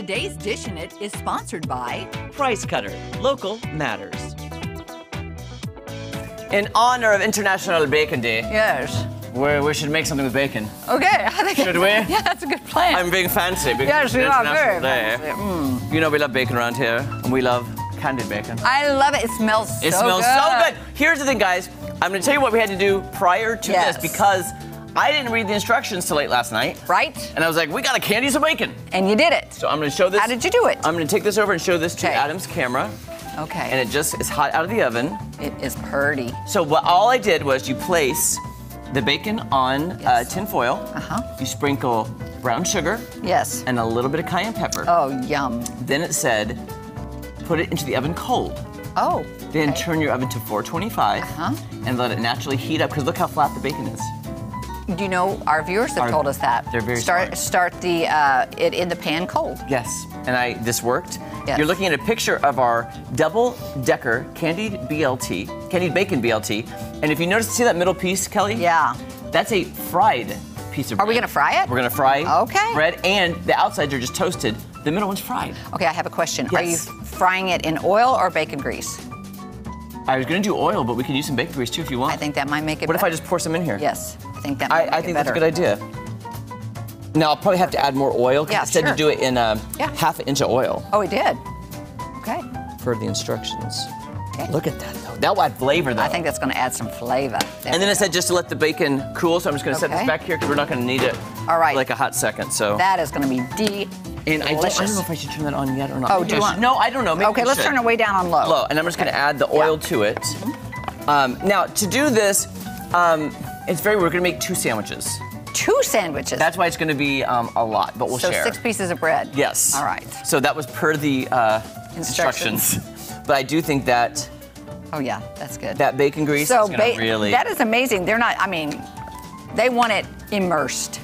Today's Dish in It is sponsored by Price Cutter. Local matters. In honor of International Bacon Day, Yes. we should make something with bacon. Okay, I think Should we? Yeah, that's a good plan. I'm being fancy because Yes, it's you are International very Day. fancy. You know we love bacon around here, and we love candied bacon. I love it. It smells so good. It smells so good. Here's the thing, guys. I'm going to tell you what we had to do prior to this because I didn't read the instructions till late last night. Right. And I was like, we got to candy some bacon. And you did it. So I'm going to show this. How did you do it? I'm going to take this over and show this to Adam's camera. Okay. And it just is hot out of the oven. It is purty. So all I did was you place the bacon on tin foil. You sprinkle brown sugar. Yes. And a little bit of cayenne pepper. Oh, yum. Then it said, put it into the oven cold. Oh. Then turn your oven to 425 and let it naturally heat up because look how flat the bacon is. Do you know, our viewers have told us that. They're very Start the it in the pan cold. Yes, and this worked. Yes. You're looking at a picture of our double-decker candied bacon BLT. And if you notice, see that middle piece, Kelly? Yeah. That's a fried piece of bread. Are we gonna fry it? We're gonna fry bread, and the outsides are just toasted. The middle one's fried. Okay, I have a question. Yes. Are you frying it in oil or bacon grease? I was gonna do oil, but we could use some bacon grease too if you want. I think that might make it What if I just pour some in here? Yes, I think that might make I it think better. that's a good idea. Now, I'll probably have to add more oil because it said to do it in half an inch of oil. Oh, it did? Okay. Per the instructions. Okay. Look at that, though. That'll add flavor, though. I think that's going to add some flavor. And then it said just to let the bacon cool, so I'm just going to set this back here because we're not going to need it for like a hot second. So that is going to be And I don't know if I should turn that on yet or not. Oh, do you want? No, I don't know. Maybe okay, let's turn it way down on low. Low, and I'm just going to add the oil to it. Now, to do this, we're going to make 2 sandwiches. 2 sandwiches? That's why it's going to be a lot, but we'll share. So 6 pieces of bread? Yes. All right. So that was per the instructions. But I do think that... Oh, yeah, that's good. That bacon grease is going to really... That is amazing. They're not, they want it immersed.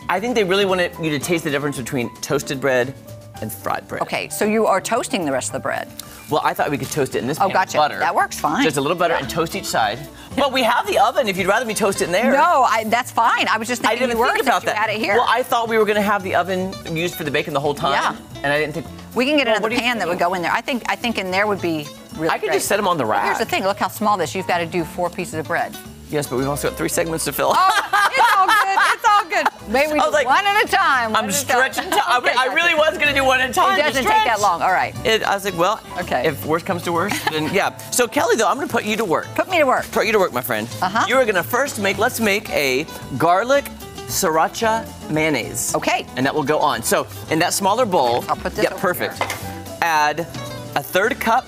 I think they really want you to taste the difference between toasted bread and fried bread. Okay, so you are toasting the rest of the bread. Well, I thought we could toast it in this pan with butter. That works fine. Just a little butter and toast each side. But we have the oven if you'd rather me toast it in there. No, that's fine. I was just thinking I didn't think about that. You had it here. Well, I thought we were going to have the oven used for the bacon the whole time. Yeah. And I didn't think... We can get another pan that would go in there. I think in there would be really I could just set them on the rack. Here's the thing. Look how small this. You've got to do 4 pieces of bread. Yes, but we've also got 3 segments to fill. Oh, it's all good. It's all good. Maybe we do one at a time. I'm stretching time. I really was going to do one at a time. It doesn't take that long. All right. I was like, well, if worse comes to worse, then yeah. So Kelly, though, I'm going to put you to work. Put me to work. Put you to work, my friend. You are going to let's make a garlic Sriracha mayonnaise. Okay. And that will go on. So in that smaller bowl. I'll put this over perfect. Here. Add a 1/3 cup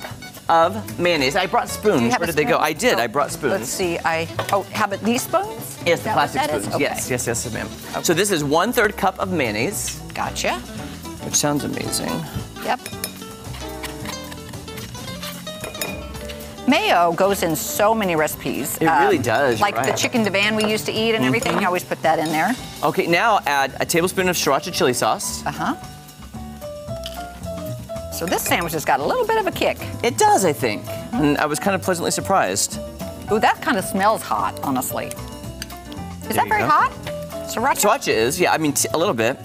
of mayonnaise. I brought spoons. Where did they go? I did. I brought spoons. Let's see. How about these spoons? Yes, the plastic spoons. Okay. Yes, ma'am. Okay. So this is 1/3 cup of mayonnaise. Gotcha. Which sounds amazing. Yep. Mayo goes in so many recipes. It really does. Like the chicken divan we used to eat and everything. I always put that in there. Okay, now add a tablespoon of Sriracha chili sauce. So this sandwich has got a little bit of a kick. It does, I think. And I was kind of pleasantly surprised. Ooh, that kind of smells hot, honestly. Is that very hot? Sriracha? Sriracha is, yeah, a little bit.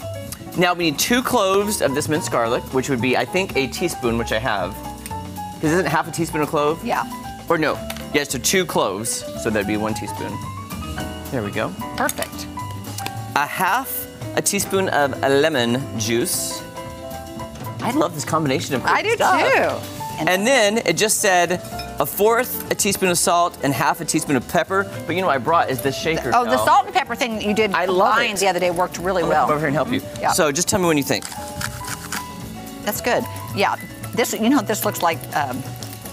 Now we need 2 cloves of this minced garlic, which would be, I think, a teaspoon, which I have. Because isn't half a teaspoon a clove? Yeah. Or no, yeah, so 2 cloves, so that'd be 1 teaspoon. There we go. Perfect. A 1/2 teaspoon of lemon juice. I love this combination of stuff. I do too. And then it just said 1/4 teaspoon of salt and 1/2 teaspoon of pepper. But you know what I brought is this shaker. Oh, the salt and pepper thing that you did combined the other day worked really well. I'll come over here and help you. Yeah. So just tell me when you think. That's good. Yeah. This looks like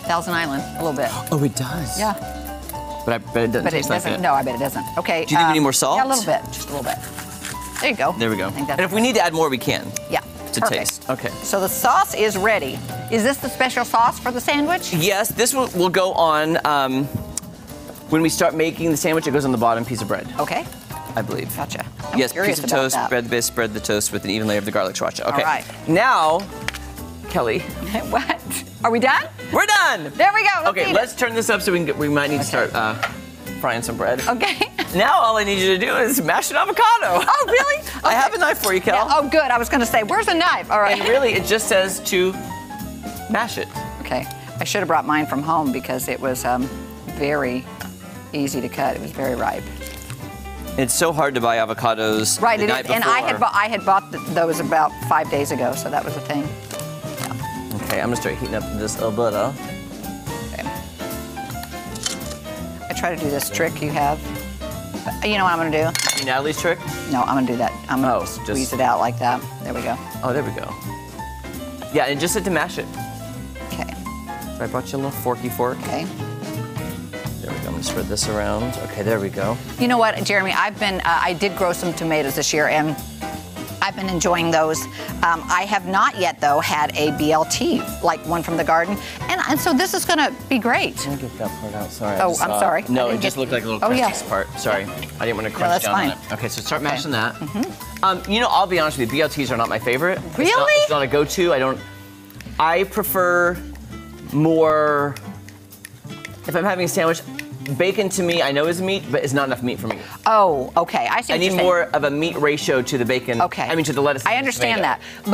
Thousand Island a little bit. Oh, it does. Yeah. But I bet it doesn't taste like it. No, I bet it doesn't. Okay. Do you think we need more salt? Yeah, a little bit. Just a little bit. There you go. There we go. I think that's and if we need to add more, we can. Yeah. To taste. Okay. So the sauce is ready. Is this the special sauce for the sandwich? Yes, this will go on when we start making the sandwich. It goes on the bottom piece of bread. Okay. I believe. Gotcha. Yes, piece of toast, bread the base, spread the toast with an even layer of the garlic sriracha. Okay. All right. Now, Kelly. What? Are we done? We're done. There we go. Okay, let's turn this up so we might need to start frying some bread. Okay. Now all I need you to do is mash an avocado. Oh, really? Okay. I have a knife for you, Kel. Yeah, oh, good. I was going to say, where's the knife? All right. And really, it just says to mash it. Okay. I should have brought mine from home because it was very easy to cut. It was very ripe. It's so hard to buy avocados Right, the it night is. before. And I had bought those about 5 days ago, so that was a thing. Yeah. Okay, I'm gonna start heating up this butter. Okay. I try to do this trick you have. You know what I'm gonna do? Natalie's trick? No, I'm gonna do that. I'm gonna just squeeze it out like that. There we go. Oh, there we go. Yeah, and just said to mash it. Okay. So I brought you a little forky fork. Okay. There we go. I'm gonna spread this around. Okay, there we go. You know what, Jeremy? I did grow some tomatoes this year, and I've been enjoying those. I have not yet, though, had a BLT, like one from the garden, and so this is gonna be great. Let me get that part out. Sorry. Oh, I'm sorry. No, I it didn't just get- looked like a little Oh, yeah. crusty part. Sorry, I didn't want to crunch that's down fine. on it. Okay, so start Okay. mashing that. You know, I'll be honest with you. BLTs are not my favorite. Really? It's not a go-to. I prefer more. If I'm having a sandwich, bacon to me, I know is meat, but it's not enough meat for me. Oh, okay. I see I what need you're saying. more of a meat ratio to the bacon. Okay. I mean, to the lettuce. I and understand tomato. that,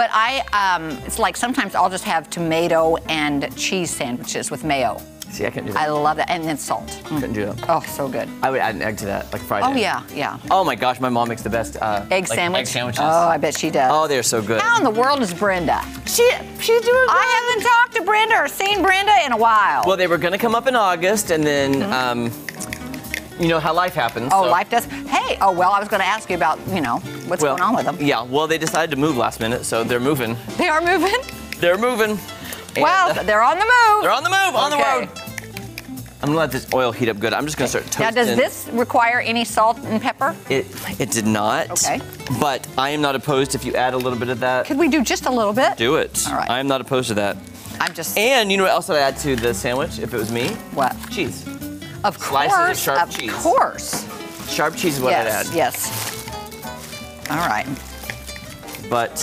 but it's like sometimes I'll just have tomato and cheese sandwiches with mayo. See, I couldn't do that. I love that, and then salt. Couldn't do that. Oh, so good. I would add an egg to that, like fried Oh egg. yeah, yeah. Oh my gosh, my mom makes the best Egg sandwich. Egg sandwiches. Oh, I bet she does. Oh, they're so good. How in the world is Brenda? She's doing good. I haven't talked to Brenda or seen Brenda in a while. Well, they were gonna come up in August, and then, you know how life happens. Oh, so- life does. Hey, oh well, I was going to ask you about, what's going on with them. Yeah, well, they decided to move last minute, so they're moving. They are moving. They're moving. Well, And, they're on the move. they're on the move, on the Okay. road. I'm gonna let this oil heat up good. I'm just gonna start toasting. Now, does this require any salt and pepper? It did not. Okay. But I am not opposed if you add a little bit of that. Could we do just a little bit? Do it. All right. I am not opposed to that. I'm just. And you know what else I'd add to the sandwich if it was me? What? Cheese. Of Slices of course. sharp Of cheese. course. Sharp cheese is what I'd Yes. add. Yes. All right. But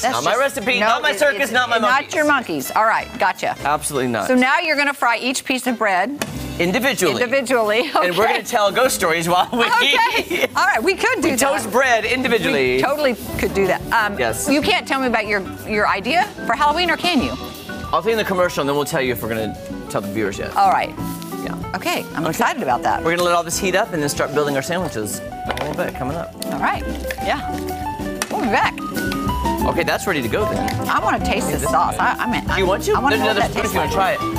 That's not my just- recipe, no, not my circus, it's not my monkeys. Not your monkeys. All right, gotcha. Absolutely not. So now you're going to fry each piece of bread Individually. individually. Okay. And we're going to tell ghost stories while we Okay. All right, we could do that. toast bread individually. We totally could do that. Yes. You can't tell me about your idea for Halloween, or can you? I'll tell you in the commercial, and then we'll tell you if we're going to tell the viewers yet. All right. Yeah. Okay, I'm excited about that. We're going to let all this heat up and then start building our sandwiches in a little bit coming up. All right. Yeah. We'll be back. Okay, that's ready to go then. I want to taste this sauce. I mean, Do you want to? I want to There's know what another that spoon if tastes you want like. to try it.